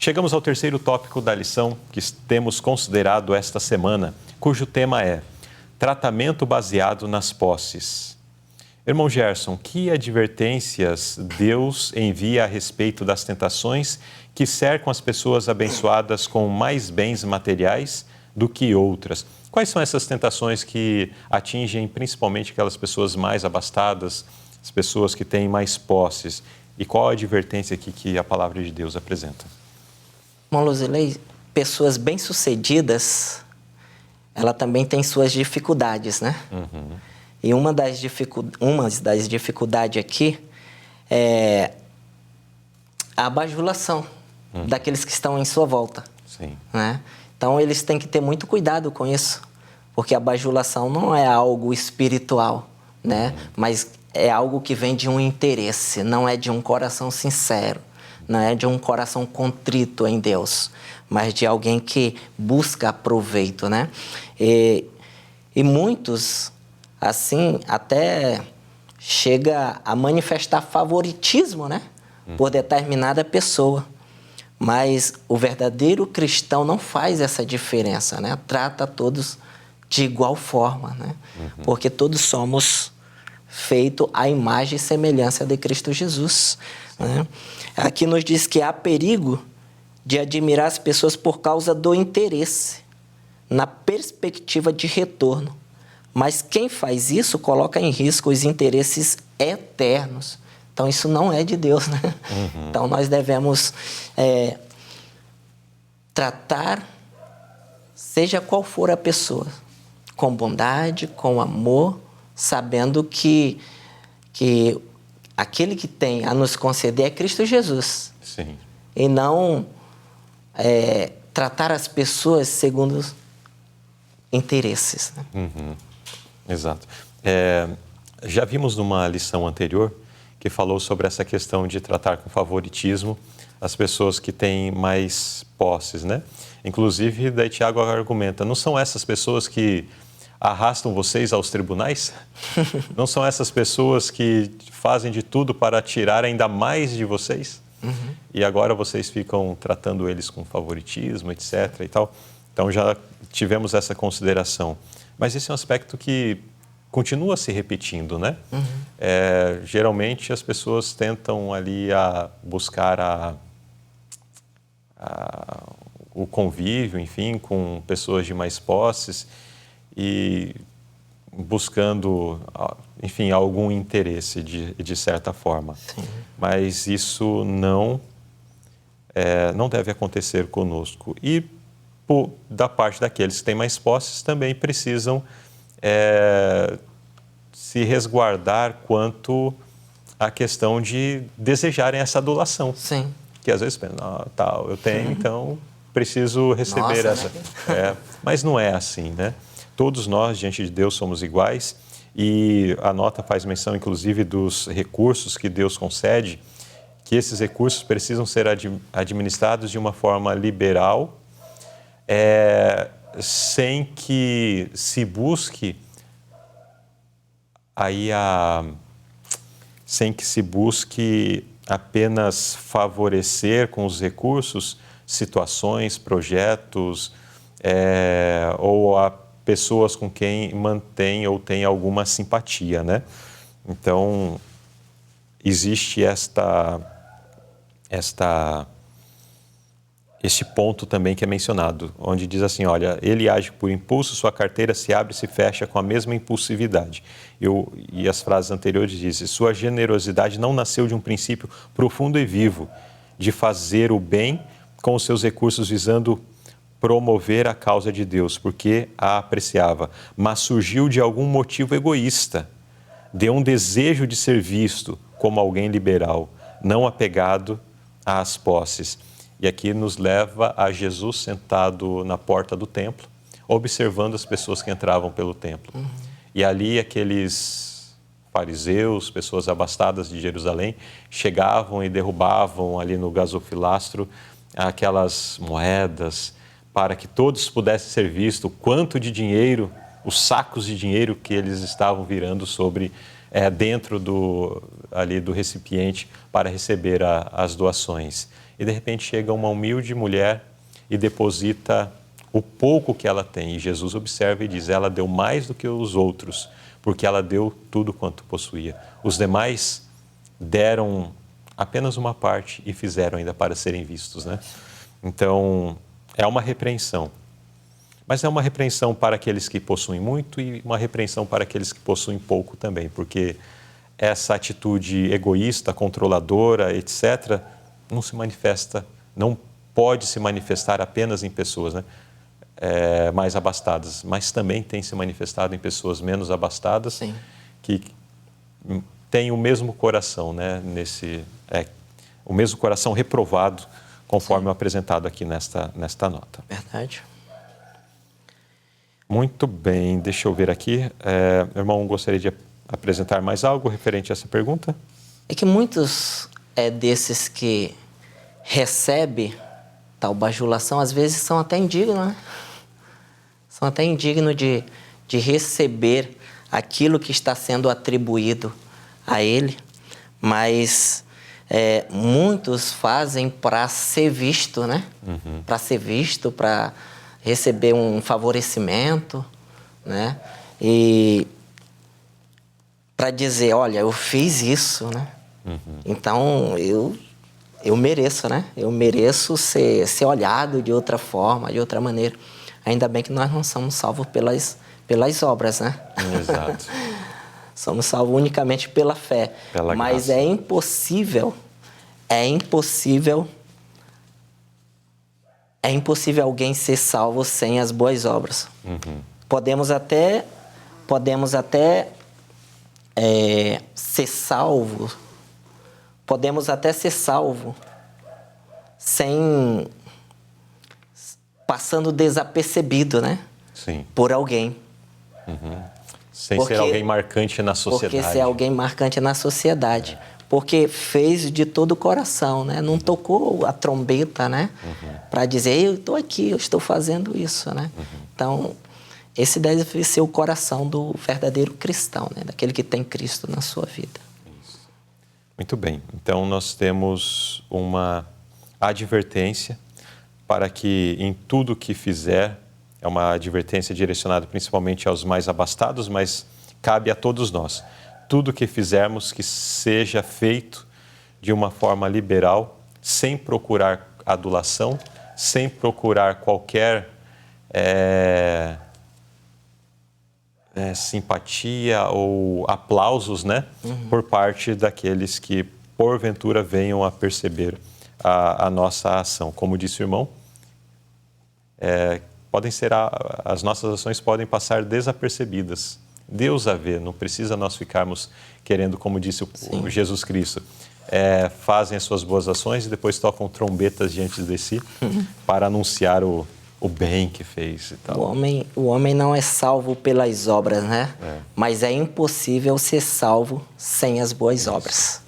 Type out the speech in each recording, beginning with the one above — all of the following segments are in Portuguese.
Chegamos ao terceiro tópico da lição que temos considerado esta semana, cujo tema é tratamento baseado nas posses. Irmão Gerson, que advertências Deus envia a respeito das tentações que cercam as pessoas abençoadas com mais bens materiais do que outras? Quais são essas tentações que atingem principalmente aquelas pessoas mais abastadas, as pessoas que têm mais posses? E qual a advertência aqui que a palavra de Deus apresenta? Irmão Luzilei, pessoas bem-sucedidas, ela também tem suas dificuldades, né? Uhum. E uma das dificuldades aqui é a bajulação daqueles que estão em sua volta. Sim. Né? Então, eles têm que ter muito cuidado com isso, porque a bajulação não é algo espiritual, né? Mas é algo que vem de um interesse, não é de um coração sincero, não é de um coração contrito em Deus, mas de alguém que busca proveito, né? E muitos, assim, até chega a manifestar favoritismo, né? Por determinada pessoa. Mas o verdadeiro cristão não faz essa diferença, né? Trata todos de igual forma, né? Porque todos somos feitos à imagem e semelhança de Cristo Jesus, né? Aqui nos diz que há perigo de admirar as pessoas por causa do interesse, na perspectiva de retorno. Mas quem faz isso coloca em risco os interesses eternos. Então, isso não é de Deus, né? Então, nós devemos tratar, seja qual for a pessoa, com bondade, com amor, sabendo que aquele que tem a nos conceder é Cristo Jesus. Sim. E não tratar as pessoas segundo os interesses. Né? Exato. Já vimos numa lição anterior que falou sobre essa questão de tratar com favoritismo as pessoas que têm mais posses, né? Inclusive, daí Tiago argumenta, não são essas pessoas que arrastam vocês aos tribunais? Não são essas pessoas que fazem de tudo para tirar ainda mais de vocês? E agora vocês ficam tratando eles com favoritismo, etc. e tal. Então, já tivemos essa consideração. Mas esse é um aspecto que continua se repetindo, né? Geralmente as pessoas tentam ali buscar o convívio, enfim, com pessoas de mais posses e buscando, enfim, algum interesse de certa forma. Sim. Mas isso não deve acontecer conosco. E da parte daqueles que têm mais posses também precisam se resguardar quanto à questão de desejarem essa adulação. Sim. Que às vezes pensam, eu tenho, então preciso receber essa. Né? Mas não é assim, né? Todos nós, diante de Deus, somos iguais e a nota faz menção, inclusive, dos recursos que Deus concede, que esses recursos precisam ser administrados de uma forma liberal, sem que se busque apenas favorecer com os recursos situações, projetos ou a pessoas com quem mantém ou tem alguma simpatia, né? Então, existe este ponto também que é mencionado, onde diz assim, olha, ele age por impulso, sua carteira se abre e se fecha com a mesma impulsividade. E as frases anteriores dizem, sua generosidade não nasceu de um princípio profundo e vivo, de fazer o bem com os seus recursos visando promover a causa de Deus, porque a apreciava, mas surgiu de algum motivo egoísta, de um desejo de ser visto como alguém liberal, não apegado às posses. E aqui nos leva a Jesus sentado na porta do templo, observando as pessoas que entravam pelo templo. E ali aqueles fariseus, pessoas abastadas de Jerusalém, chegavam e derrubavam ali no gasofilastro aquelas moedas para que todos pudessem ser vistos o quanto de dinheiro, os sacos de dinheiro que eles estavam virando sobre dentro ali do recipiente para receber as doações. E de repente chega uma humilde mulher e deposita o pouco que ela tem. E Jesus observa e diz, ela deu mais do que os outros, porque ela deu tudo quanto possuía. Os demais deram apenas uma parte e fizeram ainda para serem vistos, né? Então, é uma repreensão. Mas é uma repreensão para aqueles que possuem muito e uma repreensão para aqueles que possuem pouco também, porque essa atitude egoísta, controladora, etc., não se manifesta, não pode se manifestar apenas em pessoas, né? Mais abastadas, mas também tem se manifestado em pessoas menos abastadas. Sim. Que têm o mesmo coração, né? O mesmo coração reprovado, conforme apresentado aqui nesta nota. Verdade. Muito bem, deixa eu ver aqui. Meu irmão, gostaria de apresentar mais algo referente a essa pergunta? É que muitos desses que recebem tal bajulação, às vezes são até indignos, né? São até indignos de receber aquilo que está sendo atribuído a ele, mas muitos fazem para ser visto, né? Uhum. Para ser visto, para receber um favorecimento, né? E para dizer, olha, eu fiz isso, né? Uhum. Então, eu mereço, né? Eu mereço ser olhado de outra forma, de outra maneira. Ainda bem que nós não somos salvos pelas obras, né? Exato. Somos salvos unicamente pela fé. Mas graça. É impossível alguém ser salvo sem as boas obras. Uhum. Podemos até ser salvo. Podemos até ser salvo sem passando desapercebido, né? Sim. Por alguém. Uhum. Sem ser alguém marcante na sociedade. Porque ser alguém marcante na sociedade. Porque fez de todo o coração, né? Não tocou a trombeta, né? Uhum. Para dizer, eu estou aqui, eu estou fazendo isso, né? Uhum. Então, esse deve ser o coração do verdadeiro cristão, né? Daquele que tem Cristo na sua vida. Isso. Muito bem. Então, nós temos uma advertência para que em tudo que fizer, é uma advertência direcionada principalmente aos mais abastados, mas cabe a todos nós. Tudo que fizermos que seja feito de uma forma liberal, sem procurar adulação, sem procurar qualquer simpatia ou aplausos, né? Uhum. Por parte daqueles que porventura venham a perceber a nossa ação. Como disse o irmão, as nossas ações podem passar desapercebidas. Deus a vê, não precisa nós ficarmos querendo, como disse o Jesus Cristo, fazem as suas boas ações e depois tocam trombetas diante de si para anunciar o bem que fez e tal. O homem não é salvo pelas obras, né? Mas é impossível ser salvo sem as boas obras.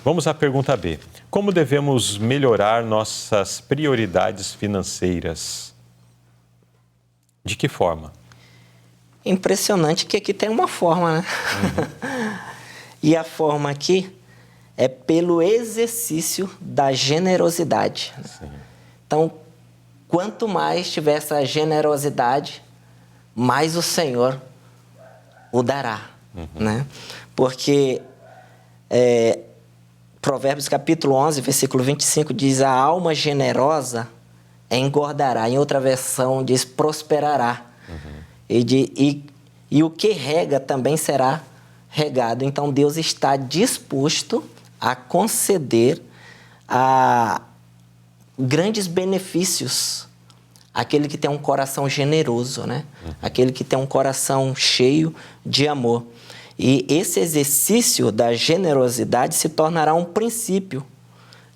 Vamos à pergunta B. Como devemos melhorar nossas prioridades financeiras? De que forma? Impressionante que aqui tem uma forma, né? Uhum. E a forma aqui é pelo exercício da generosidade. Sim. Então, quanto mais tiver essa generosidade, mais o Senhor o dará, né? Porque Provérbios capítulo 11, versículo 25 diz: a alma generosa engordará. Em outra versão diz: prosperará. Uhum. E o que rega também será regado. Então, Deus está disposto a conceder grandes benefícios àquele que tem um coração generoso, né? Uhum. Aquele que tem um coração cheio de amor. E esse exercício da generosidade se tornará um princípio,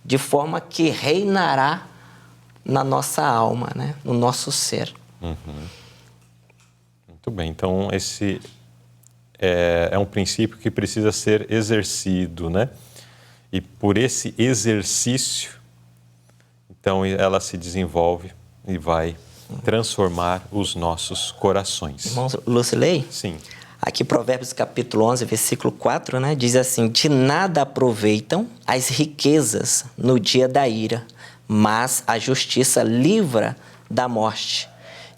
de forma que reinará na nossa alma, né? No nosso ser. Uhum. Muito bem, então esse é um princípio que precisa ser exercido, né? E por esse exercício, então ela se desenvolve e vai transformar os nossos corações. Irmão Lucilei? Sim. Aqui, Provérbios capítulo 11, versículo 4, né? Diz assim: de nada aproveitam as riquezas no dia da ira, mas a justiça livra da morte.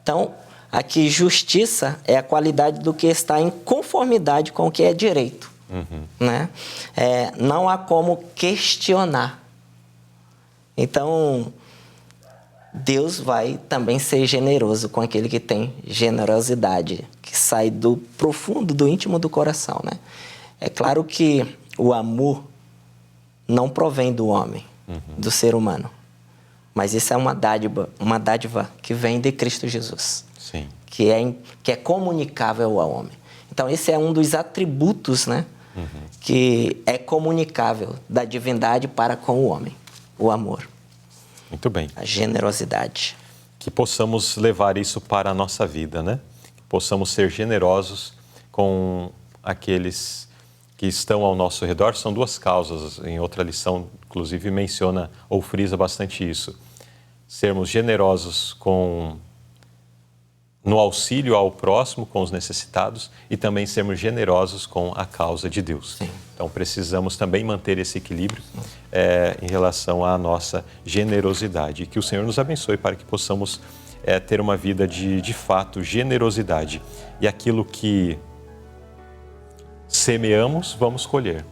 Então, aqui, justiça é a qualidade do que está em conformidade com o que é direito. Né? Não há como questionar. Então, Deus vai também ser generoso com aquele que tem generosidade, que sai do profundo, do íntimo do coração, né? É claro que o amor não provém do homem, do ser humano. Mas isso é uma dádiva que vem de Cristo Jesus. Sim. Que é comunicável ao homem. Então, esse é um dos atributos, né? Que é comunicável da divindade para com o homem. O amor. Muito bem. A generosidade. Que possamos levar isso para a nossa vida, né? Que possamos ser generosos com aqueles que estão ao nosso redor. São duas causas. Em outra lição, inclusive, menciona ou frisa bastante isso. Sermos generosos no auxílio ao próximo, com os necessitados, e também sermos generosos com a causa de Deus. Sim. Então, precisamos também manter esse equilíbrio em relação à nossa generosidade. E que o Senhor nos abençoe para que possamos ter uma vida de fato, generosidade. E aquilo que semeamos, vamos colher.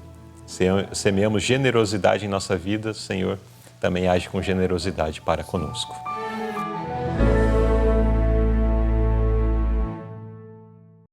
Semeamos generosidade em nossa vida, Senhor também age com generosidade para conosco.